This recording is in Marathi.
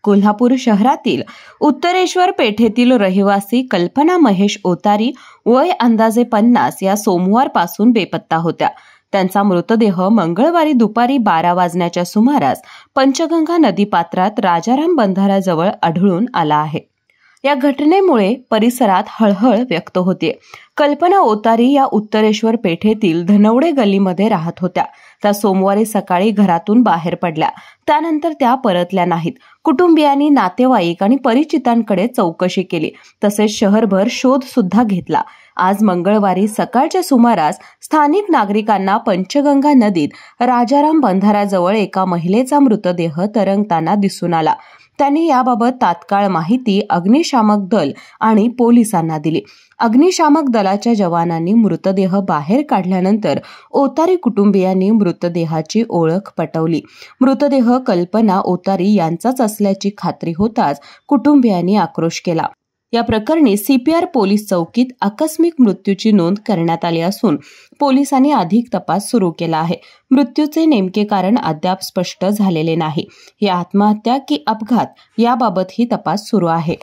कोल्हापूर शहरातील उत्तरेश्वर पेठेतील रहिवासी कल्पना महेश ओतारी वय अंदाजे 50 या सोमवारपासून बेपत्ता होत्या। त्यांचा मृतदेह मंगळवारी दुपारी 12 वाजण्याच्या सुमारास पंचगंगा नदीपात्रात राजाराम बंधाऱ्याजवळ आढळून आला आहे। या घटनेमुळे परिसरात हळहळ व्यक्त होते। कल्पना ओतारी या उत्तरेश्वर पेठेतील धनवडे गल्लीमध्ये राहत होत्या। त्या सोमवारी सकाळी घरातून बाहेर पडल्या, त्यानंतर त्या परतल्या नाहीत। कुटुंबियांनी, नातेवाईक आणि परिचितांकडे चौकशी केली, तसेच शहरभर शोध सुद्धा घेतला। आज मंगळवारी सकाळच्या सुमारास स्थानिक नागरिकांना पंचगंगा नदीत राजाराम बंधाऱ्याजवळ एका महिलेचा मृतदेह तरंगताना दिसून आला। त्यांनी याबाबत तात्काळ माहिती अग्निशामक दल आणि पोलिसांना दिली। अग्निशामक दलाच्या जवानांनी मृतदेह बाहेर काढल्यानंतर ओतारी कुटुंबियांनी मृतदेहाची ओळख पटवली। मृतदेह कल्पना ओतारी यांचाच असल्याची खात्री होताच कुटुंबियांनी आक्रोश केला। या प्रकरणी CPR पोलीस चौकीत आकस्मिक मृत्यूची नोंद करण्यात आली असून पोलिसांनी अधिक तपास सुरू केला आहे। मृत्यूचे नेमके कारण अद्याप स्पष्ट झालेले नाही। ही आत्महत्या की अपघात याबाबतही तपास सुरू आहे।